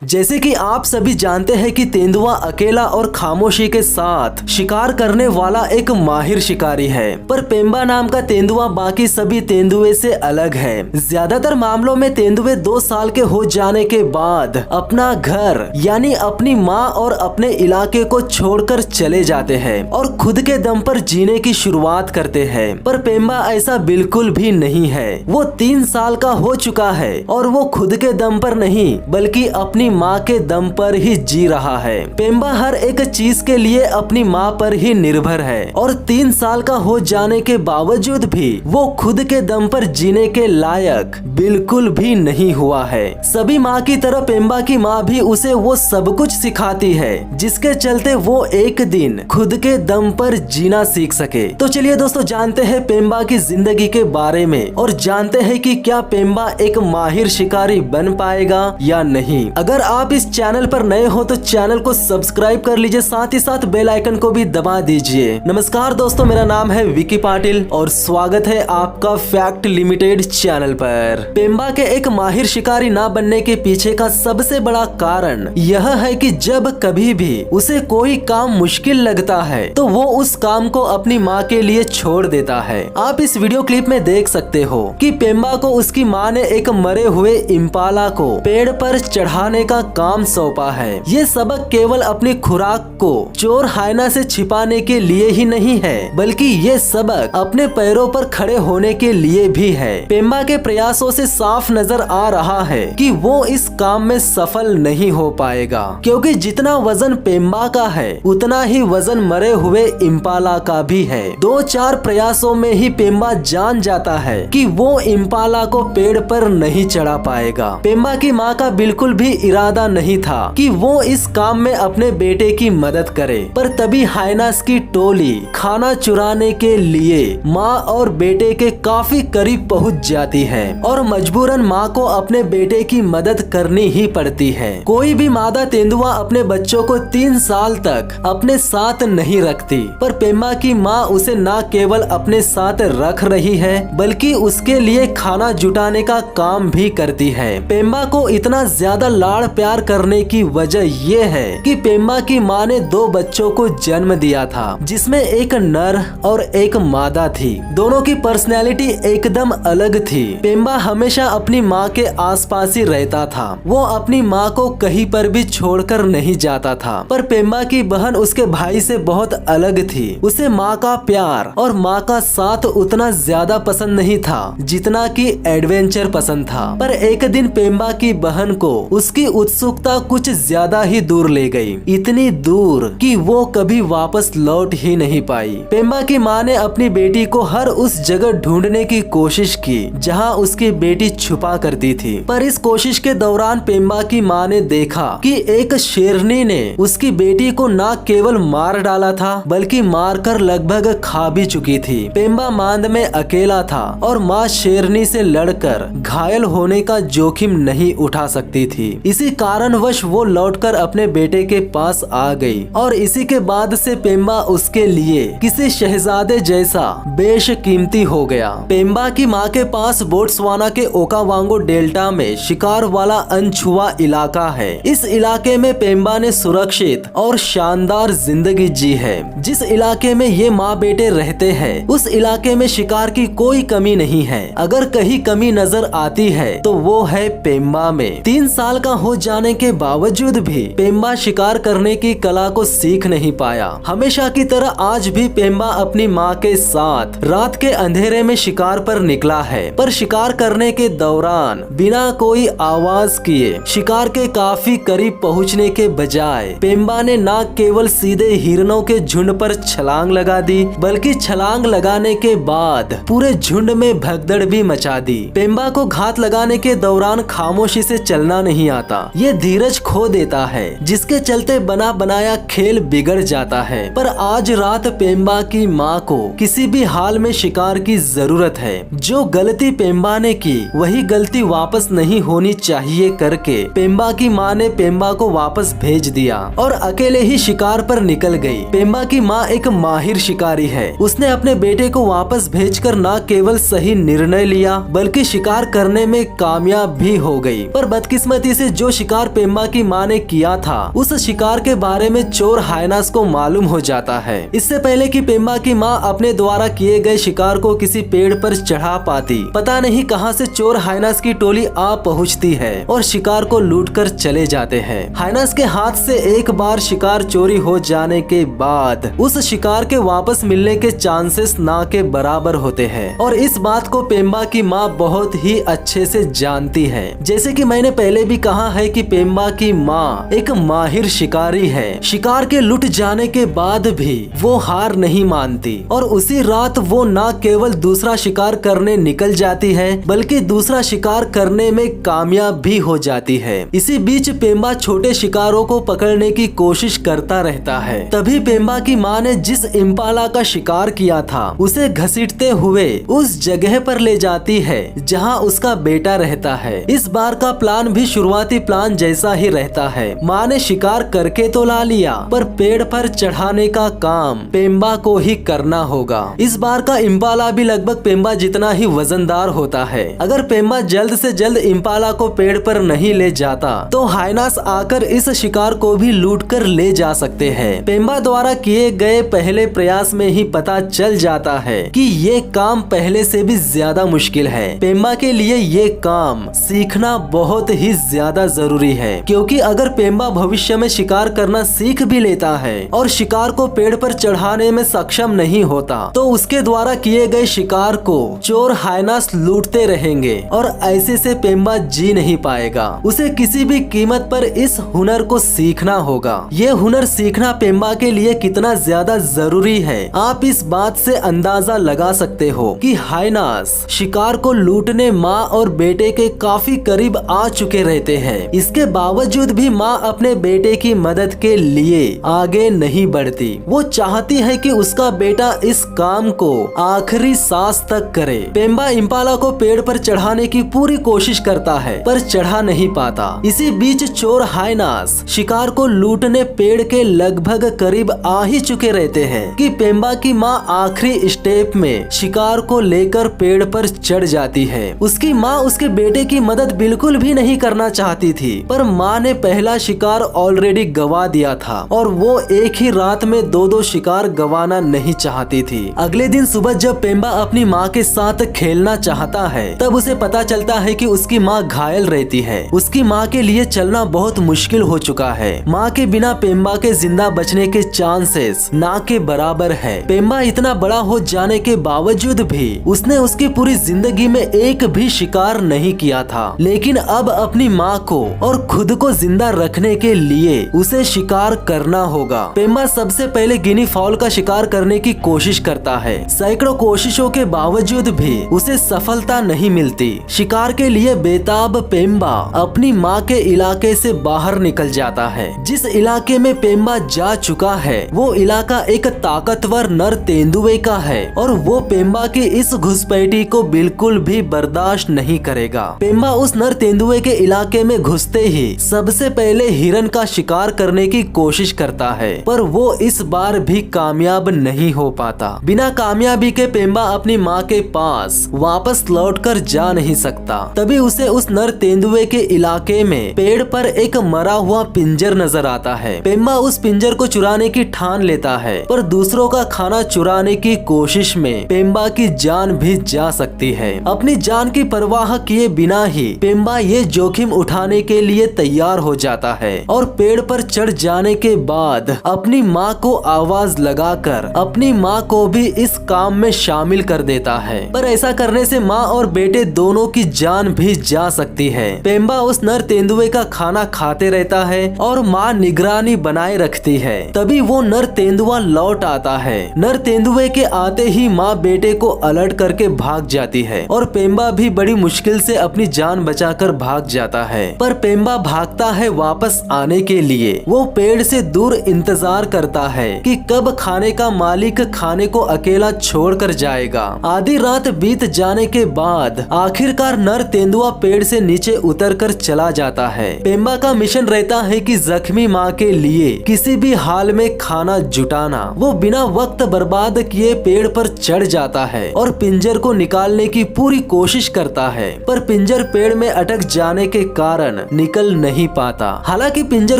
जैसे कि आप सभी जानते हैं कि तेंदुआ अकेला और खामोशी के साथ शिकार करने वाला एक माहिर शिकारी है, पर पेम्बा नाम का तेंदुआ बाकी सभी तेंदुए से अलग है। ज्यादातर मामलों में तेंदुए 2 साल के हो जाने के बाद अपना घर यानी अपनी माँ और अपने इलाके को छोड़कर चले जाते हैं और खुद के दम पर जीने की शुरुआत करते हैं। पर पेम्बा ऐसा बिल्कुल भी नहीं है। वो 3 साल का हो चुका है और वो खुद के दम पर नहीं बल्कि अपनी माँ के दम पर ही जी रहा है। पेम्बा हर एक चीज के लिए अपनी माँ पर ही निर्भर है और 3 साल का हो जाने के बावजूद भी वो खुद के दम पर जीने के लायक बिल्कुल भी नहीं हुआ है। सभी माँ की तरह पेम्बा की माँ भी उसे वो सब कुछ सिखाती है जिसके चलते वो एक दिन खुद के दम पर जीना सीख सके। तो चलिए दोस्तों, जानते हैं पेम्बा की जिंदगी के बारे में और जानते हैं कि क्या पेम्बा एक माहिर शिकारी बन पाएगा या नहीं। अगर आप इस चैनल पर नए हो तो चैनल को सब्सक्राइब कर लीजिए, साथ ही साथ बेल आइकन को भी दबा दीजिए। नमस्कार दोस्तों, मेरा नाम है विकी पाटिल और स्वागत है आपका फैक्ट लिमिटेड चैनल पर। पेम्बा के एक माहिर शिकारी ना बनने के पीछे का सबसे बड़ा कारण यह है कि जब कभी भी उसे कोई काम मुश्किल लगता है तो वो उस काम को अपनी माँ के लिए छोड़ देता है। आप इस वीडियो क्लिप में देख सकते हो कि पेम्बा को उसकी माँ ने एक मरे हुए इम्पाला को पेड़ पर चढ़ाने का काम सौंपा है। ये सबक केवल अपनी खुराक को चोर हायना से छिपाने के लिए ही नहीं है बल्कि ये सबक अपने पैरों पर खड़े होने के लिए भी है। पेम्बा के प्रयासों से साफ नजर आ रहा है कि वो इस काम में सफल नहीं हो पाएगा, क्योंकि जितना वजन पेम्बा का है उतना ही वजन मरे हुए इम्पाला का भी है। 2-4 प्रयासों में ही पेम्बा जान जाता है कि वो इम्पाला को पेड़ पर नहीं चढ़ा पाएगा। पेम्बा की माँ का बिल्कुल भी इरादा नहीं था कि वो इस काम में अपने बेटे की मदद करे, पर तभी हायनास की टोली खाना चुराने के लिए माँ और बेटे के काफी करीब पहुँच जाती है और मजबूरन माँ को अपने बेटे की मदद करनी ही पड़ती है। कोई भी मादा तेंदुआ अपने बच्चों को 3 साल तक अपने साथ नहीं रखती, पर पेम्बा की माँ उसे न केवल अपने साथ रख रही है बल्कि उसके लिए खाना जुटाने का काम भी करती है। पेम्बा को इतना ज्यादा लाड़ प्यार करने की वजह ये है कि पेम्बा की माँ ने 2 बच्चों को जन्म दिया था जिसमें एक नर और एक मादा थी। दोनों की पर्सनैलिटी एकदम अलग थी। पेम्बा हमेशा अपनी माँ के आसपास ही रहता था। वो अपनी माँ को कहीं पर भी छोड़कर नहीं जाता था, पर पेम्बा की बहन उसके भाई से बहुत अलग थी। उसे माँ का प्यार और माँ का साथ उतना ज्यादा पसंद नहीं था जितना कि एडवेंचर पसंद था। पर एक दिन पेम्बा की बहन को उसकी उत्सुकता कुछ ज्यादा ही दूर ले गई, इतनी दूर कि वो कभी वापस लौट ही नहीं पाई। पेम्बा की माँ ने अपनी बेटी को हर उस जगह ढूंढने की कोशिश की जहाँ उसकी बेटी छुपा करती थी, पर इस कोशिश के दौरान पेम्बा की माँ ने देखा कि एक शेरनी ने उसकी बेटी को न केवल मार डाला था बल्कि मारकर लगभग खा भी चुकी थी। पेम्बा मांद में अकेला था और माँ शेरनी से लड़कर घायल होने का जोखिम नहीं उठा सकती थी। इसी कारणवश वो लौटकर अपने बेटे के पास आ गई और इसी के बाद से पेम्बा उसके लिए किसी शहजादे जैसा बेशकीमती हो गया। पेम्बा की माँ के पास बोट्सवाना के ओकावांगो डेल्टा में शिकार वाला अनछुआ इलाका है। इस इलाके में पेम्बा ने सुरक्षित और शानदार जिंदगी जी है। जिस इलाके में ये माँ बेटे रहते हैं उस इलाके में शिकार की कोई कमी नहीं है। अगर कहीं कमी नजर आती है तो वो है पेम्बा में। 3 साल का हो जाने के बावजूद भी पेम्बा शिकार करने की कला को सीख नहीं पाया। हमेशा की तरह आज भी पेम्बा अपनी माँ के साथ रात के अंधेरे में शिकार पर निकला है, पर शिकार करने के दौरान बिना कोई आवाज किए शिकार के काफी करीब पहुँचने के बजाय पेम्बा ने न केवल सीधे हिरणों के झुंड पर छलांग लगा दी बल्कि छलांग लगाने के बाद पूरे झुंड में भगदड़ भी मचा दी। पेम्बा को घात लगाने के दौरान खामोशी से चलना नहीं आता। ये धीरज खो देता है जिसके चलते बना बनाया खेल बिगड़ जाता है। पर आज रात पेम्बा की माँ को किसी भी हाल में शिकार की जरूरत है। जो गलती पेम्बा ने की वही गलती वापस नहीं होनी चाहिए करके पेम्बा की माँ ने पेम्बा को वापस भेज दिया और अकेले ही शिकार पर निकल गई। पेम्बा की माँ एक माहिर शिकारी है। उसने अपने बेटे को वापस भेजकर न केवल सही निर्णय लिया बल्कि शिकार करने में कामयाब भी हो गई। पर बदकिस्मती से जो शिकार पेम्बा की माँ ने किया था उस शिकार के बारे में चोर हाइनास को मालूम हो जाता है। इससे पहले कि पेम्बा की माँ अपने द्वारा किए गए शिकार को किसी पेड़ पर चढ़ा पाती, पता नहीं कहां से चोर हाइनास की टोली आ पहुंचती है और शिकार को लूटकर चले जाते हैं। हाइनास के हाथ से एक बार शिकार चोरी हो जाने के बाद उस शिकार के वापस मिलने के चांसेस ना के बराबर होते हैं और इस बात को पेम्बा की माँ बहुत ही अच्छे से जानती है। जैसे कि मैंने पहले भी कहा है कि पेम्बा की माँ एक माहिर शिकारी है। शिकार के लुट जाने के बाद भी वो हार नहीं मानती और उसी रात वो न केवल दूसरा शिकार करने निकल जाती है बल्कि दूसरा शिकार करने में कामयाब भी हो जाती है। इसी बीच पेम्बा छोटे शिकारों को पकड़ने की कोशिश करता रहता है। तभी पेम्बा की माँ ने जिस इम्पाला का शिकार किया था उसे घसीटते हुए उस जगह पर ले जाती है जहाँ उसका बेटा रहता है। इस बार का प्लान भी शुरुआती प्लान जैसा ही रहता है। माँ ने शिकार करके तो ला लिया पर पेड़ पर चढ़ाने का काम पेम्बा को ही करना होगा। इस बार का इम्पाला भी लगभग पेम्बा जितना ही वजनदार होता है। अगर पेम्बा जल्द से जल्द इम्पाला को पेड़ पर नहीं ले जाता तो हाइनास आकर इस शिकार को भी लूट कर ले जा सकते हैं। पेम्बा द्वारा किए गए पहले प्रयास में ही पता चल जाता है कि ये काम पहले से भी ज्यादा मुश्किल है। पेम्बा के लिए ये काम सीखना बहुत ही ज्यादा जरूरी है, क्योंकि अगर पेम्बा भविष्य में शिकार करना सीख भी लेता है और शिकार को पेड़ पर चढ़ाने में सक्षम नहीं होता तो उसके द्वारा किए गए शिकार को चोर हाइनास लूटते रहेंगे और ऐसे से पेम्बा जी नहीं पाएगा। उसे किसी भी कीमत पर इस हुनर को सीखना होगा। ये हुनर सीखना पेम्बा के लिए कितना ज्यादा जरूरी है आप इस बात से अंदाजा लगा सकते हो कि हाइनास शिकार को लूटने माँ और बेटे के काफी करीब आ चुके रहते हैं। इसके बावजूद भी माँ अपने बेटे की मदद के लिए आगे नहीं बढ़ती। वो चाहती है कि उसका बेटा इस काम को आखिरी सांस तक करे। पेम्बा इम्पाला को पेड़ पर चढ़ाने की पूरी कोशिश करता है पर चढ़ा नहीं पाता। इसी बीच चोर हाइनास शिकार को लूटने पेड़ के लगभग करीब आ ही चुके रहते हैं कि पेम्बा की माँ आखिरी स्टेप में शिकार को लेकर पेड़ पर चढ़ जाती है। उसकी माँ उसके बेटे की मदद बिल्कुल भी नहीं करना चाहती थी पर माँ ने पहला शिकार ऑलरेडी गवा दिया था और वो एक ही रात में दो शिकार गवाना नहीं चाहती थी। अगले दिन सुबह जब पेम्बा अपनी माँ के साथ खेलना चाहता है तब उसे पता चलता है कि उसकी माँ घायल रहती है। उसकी माँ के लिए चलना बहुत मुश्किल हो चुका है। माँ के बिना पेम्बा के जिंदा बचने के चांसेस ना के बराबर है। पेम्बा इतना बड़ा हो जाने के बावजूद भी उसने उसकी पूरी जिंदगी में एक भी शिकार नहीं किया था, लेकिन अब अपनी माँ को और खुद को जिंदा रखने के लिए उसे शिकार करना होगा। पेम्बा सबसे पहले गिनी फाउल का शिकार करने की कोशिश करता है। सैकड़ों कोशिशों के बावजूद भी उसे सफलता नहीं मिलती। शिकार के लिए बेताब पेम्बा अपनी माँ के इलाके से बाहर निकल जाता है। जिस इलाके में पेम्बा जा चुका है वो इलाका एक ताकतवर नर तेंदुए का है और वो पेम्बा की इस घुसपैठी को बिल्कुल भी बर्दाश्त नहीं करेगा। पेम्बा उस नर तेंदुए के इलाके में घुसते ही सबसे पहले हिरन का शिकार करने की कोशिश करता है पर वो इस बार भी कामयाब नहीं हो पाता। बिना कामयाबी के पेम्बा अपनी माँ के पास वापस लौटकर जा नहीं सकता। तभी उसे उस नर तेंदुए के इलाके में पेड़ पर एक मरा हुआ पिंजर नजर आता है। पेम्बा उस पिंजर को चुराने की ठान लेता है पर दूसरों का खाना चुराने की कोशिश में पेम्बा की जान भी जा सकती है। अपनी जान की परवाह किए बिना ही पेम्बा ये जोखिम उठाने के लिए तैयार हो जाता है और पेड़ पर चढ़ जाने के बाद अपनी माँ को आवाज लगाकर अपनी माँ को भी इस काम में शामिल कर देता है। पर ऐसा करने से माँ और बेटे दोनों की जान भी जा सकती है। पेम्बा उस नर तेंदुए का खाना खाते रहता है और माँ निगरानी बनाए रखती है। तभी वो नर तेंदुआ लौट आता है। नर तेंदुए के आते ही माँ बेटे को अलर्ट करके भाग जाती है और पेम्बा भी बड़ी मुश्किल से अपनी जान बचाकर भाग जाता है। पर पेम्बा भागता है वापस आने के लिए। वो पेड़ से दूर इंतजार करता है कि कब खाने का मालिक खाने को अकेला छोड़कर जाएगा। आधी रात बीत जाने के बाद आखिरकार नर तेंदुआ पेड़ से नीचे उतरकर चला जाता है। पेम्बा का मिशन रहता है कि जख्मी माँ के लिए किसी भी हाल में खाना जुटाना। वो बिना वक्त बर्बाद किए पेड़ पर चढ़ जाता है और पिंजर को निकालने की पूरी कोशिश करता है पर पिंजर पेड़ में अटक जाने के कारण निकल नहीं पाता। हालांकि पिंजर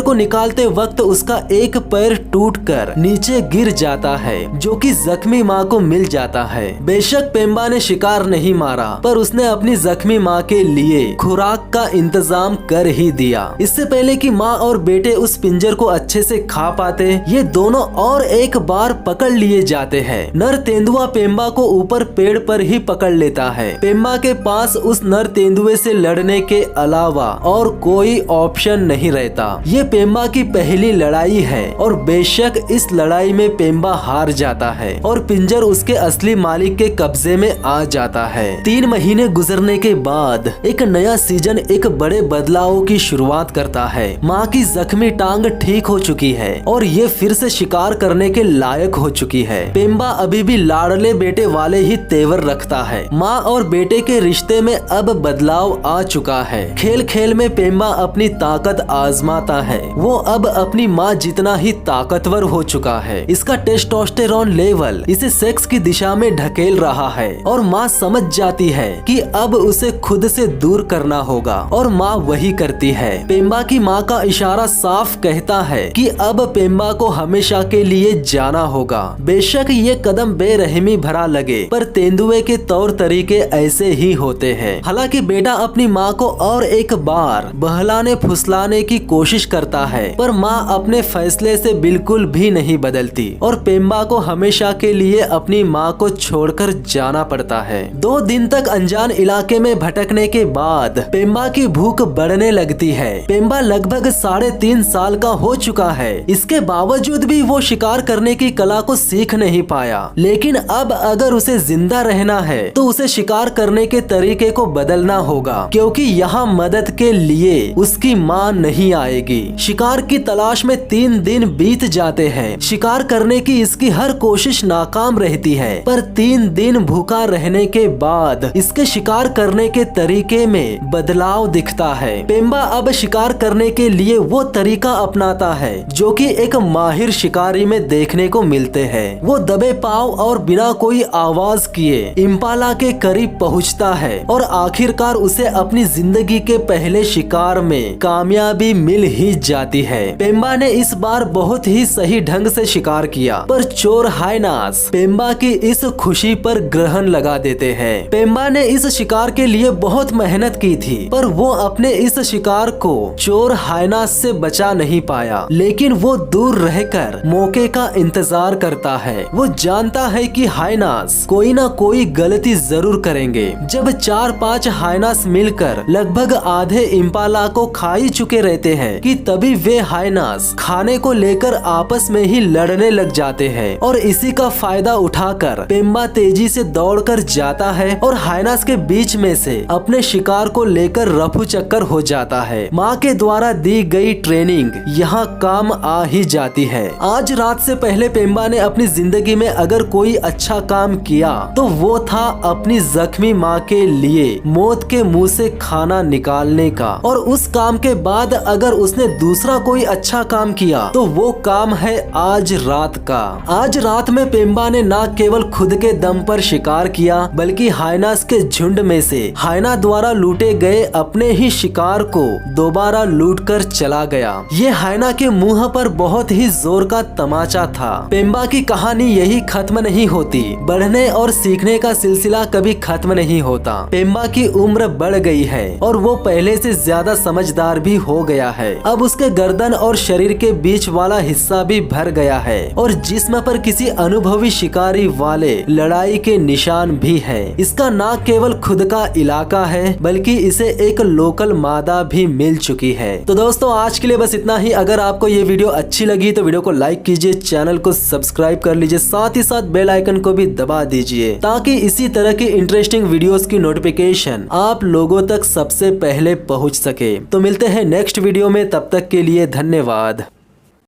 को निकालते वक्त उसका एक पैर टूटकर नीचे गिर जाता है, जो कि जख्मी माँ को मिल जाता है। बेशक पेम्बा ने शिकार नहीं मारा, पर उसने अपनी जख्मी माँ के लिए खुराक का इंतजाम कर ही दिया। इससे पहले कि माँ और बेटे उस पिंजर को अच्छे से खा पाते, ये दोनों और एक बार पकड़ लिए जाते हैं। नर तेंदुआ पेम्बा को ऊपर पेड़ पर ही पकड़ लेता है। पेम्बा के पास उस नर तेंदुए से लड़ने के अलावा और कोई ऑप्शन नहीं रहता। ये पेम्बा की पहली लड़ाई है और बेशक इस लड़ाई में पेम्बा हार जाता है और पिंजर उसके असली मालिक के कब्जे में आ जाता है। 3 महीने गुजरने के बाद एक नया सीजन एक बड़े बदलाव की शुरुआत करता है। माँ की जख्मी टांग ठीक हो चुकी है और ये फिर से शिकार करने के लायक हो चुकी है। पेम्बा अभी भी लाडले बेटे वाले ही तेवर रखता है। माँ और बेटे के रिश्ते में अब बदलाव आ चुका है। खेल खेल में पेम्बा अपनी ताकत आजमाता है। वो अब अपनी माँ जितना ही ताकतवर हो चुका है। इसका टेस्टोस्टेरोन लेवल इसे सेक्स की दिशा में ढकेल रहा है और माँ समझ जाती है कि अब उसे खुद से दूर करना होगा और माँ वही करती है। पेम्बा की माँ का इशारा साफ कहता है कि अब पेम्बा को हमेशा के लिए जाना होगा। बेशक ये कदम बेरहमी भरा लगे, पर तेंदुए के तौर तरीके ऐसे ही होते हैं। हालांकि बेटा अपनी माँ को और एक बार बहलाने फुसलाने की कोशिश करता है, पर माँ अपने फैसले से बिल्कुल भी नहीं बदलती और पेम्बा को हमेशा के लिए अपनी माँ को छोड़कर जाना पड़ता है। 2 दिन तक अनजान इलाके में भटकने के बाद पेम्बा की भूख बढ़ने लगती है। पेम्बा लगभग 3.5 साल का हो चुका है। इसके बावजूद भी वो शिकार करने की कला को सीख नहीं पाया। लेकिन अब अगर उसे जिंदा रहना है तो उसे शिकार करने के तरीके को बदलना होगा, क्योंकि यहाँ मदद के लिए उसकी माँ नहीं आएगी। शिकार की तलाश में 3 दिन बीत जाते हैं। शिकार करने की इसकी हर कोशिश नाकाम रहती है, पर 3 दिन भूखा रहने के बाद इसके शिकार करने के तरीके में बदलाव दिखता है। पेम्बा अब शिकार करने के लिए वो तरीका अपनाता है जो कि एक माहिर शिकारी में देखने को मिलते हैं। वो दबे पांव और बिना कोई आवाज किए इम्पाला के करीब पहुंचता है और आखिरकार उसे अपनी जिंदगी के पहले शिकार में कामयाबी मिल ही जाती है। पेम्बा ने इस बार बहुत ही सही ढंग से शिकार किया, पर चोर हाइनास पेम्बा की इस खुशी पर ग्रहण लगा देते हैं। पेम्बा ने इस शिकार के लिए बहुत मेहनत की थी, पर वो अपने इस शिकार को चोर हाइनास से बचा नहीं पाया। लेकिन वो दूर रहकर मौके का इंतजार करता है। वो जानता है कि हाइनास कोई ना कोई गलती जरूर करेंगे। जब 4-5 हाइनास मिलकर लगभग आधे इम्पाला को खा ही चुके रहते हैं कि तभी वे हाइनास खाने को लेकर आपस में ही लड़ने लग जाते हैं और इसी का फायदा उठाकर पेम्बा तेजी से दौड़कर जाता है और हाइनास के बीच में से अपने शिकार को लेकर रफू चक्कर हो जाता है। माँ के द्वारा दी गई ट्रेनिंग यहाँ काम आ ही जाती है। आज रात से पहले पेम्बा ने अपनी जिंदगी में अगर कोई अच्छा काम किया तो वो था अपनी जख्मी माँ के लिए मौत के मुंह से खाना निकालने का, और उस काम के बाद अगर उसने दूसरा कोई अच्छा काम किया तो वो काम है आज रात का। आज रात में पेम्बा ने न केवल खुद के दम पर शिकार किया, बल्कि हाइनास के झुंड में से हाइना द्वारा लूटे गए अपने ही शिकार को दोबारा लूट कर चला गया। ये हाइना के मुंह पर बहुत ही जोर का तमाचा था। पेम्बा की कहानी यही खत्म नहीं होती। बढ़ने और सीखने का सिलसिला कभी खत्म नहीं होता। पेम्बा की उम्र बढ़ गई है और वो पहले से ज्यादा समझदार भी हो गया है। अब उसके गर्दन और शरीर के बीच वाला हिस्सा भी भर गया है और जिस्म पर किसी अनुभवी शिकारी वाले लड़ाई के निशान भी है। इसका न केवल खुद का इलाका है, बल्कि इसे एक लोकल मादा भी मिल चुकी है। तो दोस्तों आज के लिए बस इतना ही। अगर आपको ये वीडियो अच्छी लगी तो वीडियो को लाइक कीजिए, चैनल को सब्सक्राइब कर लीजिए, साथ ही साथ बेल आइकन को भी दबा दीजिए ताकि इसी तरह की इंटरेस्टिंग वीडियोस की नोटिफिकेशन आप लोगों तक सबसे पहले पहुंच सके। तो मिलते हैं नेक्स्ट वीडियो में, तब तक के लिए धन्यवाद।